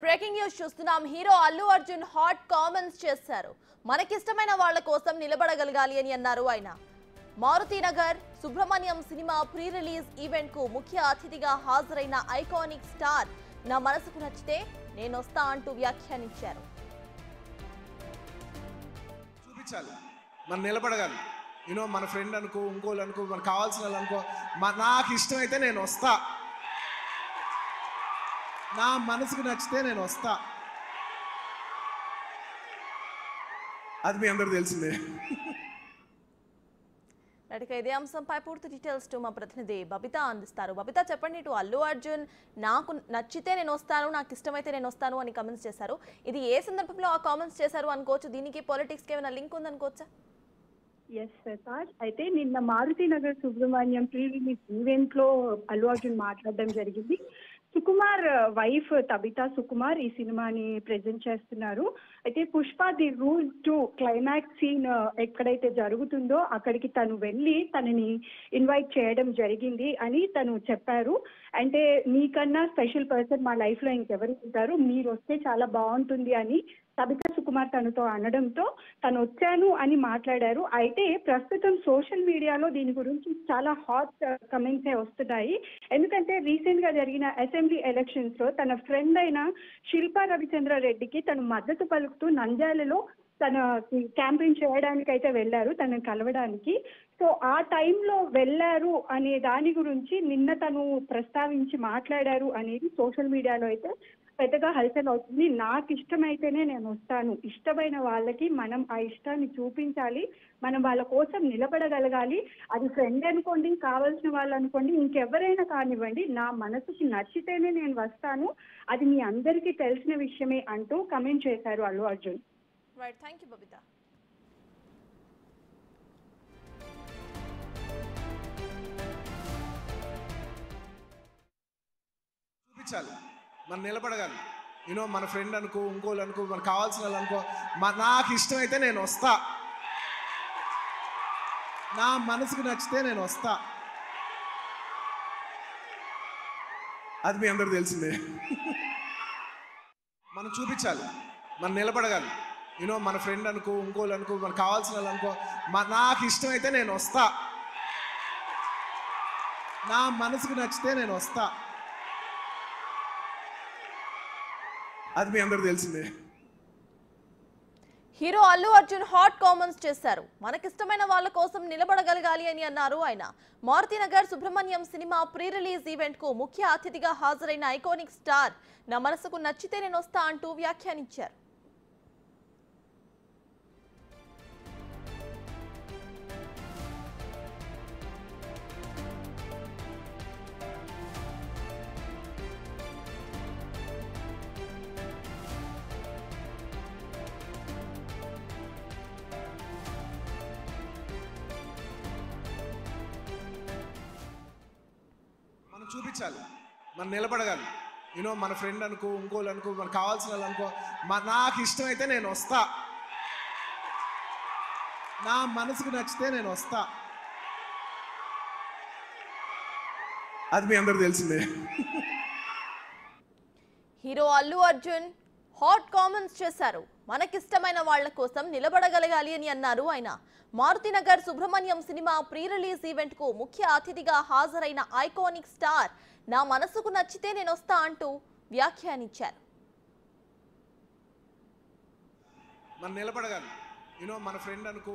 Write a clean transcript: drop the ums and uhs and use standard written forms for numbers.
Breaking news చూస్తున్నాం. Hero Allu Arjun hot comments చేశారు. మనకిష్టమైన వాళ్ళ కోసం నిలబడగలగాలి అని అన్నారు ఆయన. Maruthi Nagar Subramanyam cinema pre release event కు ముఖ్య అతిథిగా హాజరైన ఐకానిక్ స్టార్ నా మనసుకు నచ్చితే నేనొస్తా అంటూ వ్యాఖ్యానించారు. చూపించాలి, మనం నిలబడగాలి. మన ఫ్రెండ్ అనుకో, ఇంకోళ్ళు అనుకో, మనకు కావాల్సిన వాళ్ళు అనుకో, నాకు ఇష్టమైతే నేను వస్తా, నా మనసుకు నచ్చితే నేను వస్తా. అది మీ అందరూ తెలిసిందే. నటిక ఇదే అంశంపై పూర్తి డీటెయిల్స్ మా ప్రతినిధి బబిత అందిస్తారు. బబిత, చెప్పండి. ఇటు అల్లు అర్జున్ నాకు నచ్చితే నేను వస్తాను, నాకు ఇష్టమైతే నేను వస్తాను అని కామెంట్స్ చేశారు. ఇది ఏ సందర్భంలో ఆ కామెంట్స్ చేశారు అనుకోవచ్చు? దీనికి పాలిటిక్స్కి ఏమైనా లింక్ ఉందనుకోవచ్చా? ఎస్ సార్, అయితే నిన్న Maruthi Nagar Subramanyam pre release event లో అల్లు అర్జున్ మాట్లాడడం జరిగింది. సుకుమార్ వైఫ్ తబితా సుకుమార్ ఈ సినిమాని ప్రెజెంట్ చేస్తున్నారు. అయితే Pushpa the rule 2 climax scene ఎక్కడైతే జరుగుతుందో అక్కడికి తను వెళ్ళి తనని ఇన్వైట్ చేయడం జరిగింది అని తను చెప్పారు. అంటే మీకన్నా స్పెషల్ పర్సన్ మా లైఫ్ లో ఇంకెవరు ఉంటారు, మీరు వస్తే చాలా బాగుంటుంది అని తబితా సుకుమార్ తనతో అనడంతో తను వచ్చాను అని మాట్లాడారు. అయితే ప్రస్తుతం సోషల్ మీడియాలో దీని గురించి చాలా హాట్ కమెంట్సే వస్తున్నాయి. ఎందుకంటే రీసెంట్ గా జరిగిన అసెంబ్లీ ఎలక్షన్స్ లో తన ఫ్రెండ్ అయిన శిల్పా రవిచంద్రారెడ్డికి తను మద్దతు పలుకుతూ నంద్యాలలో తన క్యాంపెయిన్ చేయడానికి అయితే వెళ్ళారు, తనని కలవడానికి. సో ఆ టైంలో వెళ్ళారు అనే దాని గురించి నిన్న తను ప్రస్తావించి మాట్లాడారు అనేది సోషల్ మీడియాలో అయితే పెద్దగా హల్చల్ అవుతుంది. నాకు ఇష్టమైతేనే నేను వస్తాను, ఇష్టమైన వాళ్ళకి మనం ఆ ఇష్టాన్ని చూపించాలి, మనం వాళ్ళ కోసం నిలబడగలగాలి. అది ఫ్రెండ్ అనుకోండి, కావాల్సిన వాళ్ళు అనుకోండి, ఇంకెవరైనా కానివ్వండి, నా మనసుకి నచ్చితేనే నేను వస్తాను, అది మీ అందరికీ తెలిసిన విషయమే అంటూ కమెంట్ చేశారు Allu Arjun. Right, thank you Babita. చూపించాలి, మనం నిలబడగాలి. మన ఫ్రెండ్ అనుకో, ఇంకోళ్ళు అనుకో, మనకు కావాల్సిన వాళ్ళు అనుకో, నాకు ఇష్టమైతే నేను వస్తా, నా మనసుకు నచ్చితే నేను వస్తా. అది మీ అందరూ తెలిసిందే. మనం చూపించాలి, మనం నిలబడగాలి. మన ఫ్రెండ్ అనుకో, ఇంకోళ్ళు అనుకో, మనకు కావాల్సిన వాళ్ళు అనుకో, నాకు ఇష్టమైతే నేను వస్తా, నా మనసుకు నచ్చితే నేను వస్తా. అది మీ అందరూ తెలిసిందే. Hero Allu Arjun hot comments చేశారు. మనకిష్టమైన వాళ్ళ కోసం నిలబడగలగాలి అని అన్నారు ఆయన. Maruthi Nagar Subramanyam cinema pre release event కు ముఖ్య అతిథిగా హాజరైన ఐకానిక్ స్టార్ నా మనసుకు నచ్చితే నేను వస్తా అంటూ వ్యాఖ్యానించారు. చూపించాలి, మనం నిలబడగాలి. మన ఫ్రెండ్ అనుకో, ఇంకోళ్ళు అనుకో, మనకు కావాల్సిన వాళ్ళు అనుకో, నాకు ఇష్టమైతే నేను వస్తా, నా మనసుకు నచ్చితే నేను వస్తా. అది మీ అందరూ తెలిసిందే. Hero Allu Arjun hot comments చేశారు. మనకిష్టమైన వాళ్ళ కోసం నిలబడగలగాలి అని అన్నారు ఆయన. Maruthi Nagar Subramanyam cinema pre release event కు ముఖ్య అతిథిగా హాజరైన ఐకానిక్ స్టార్ నా మనసుకు నచ్చితే నేను వస్తా అంటూ వ్యాఖ్యానించారు. మనం నిలబడగాలి. మన ఫ్రెండ్ అనుకో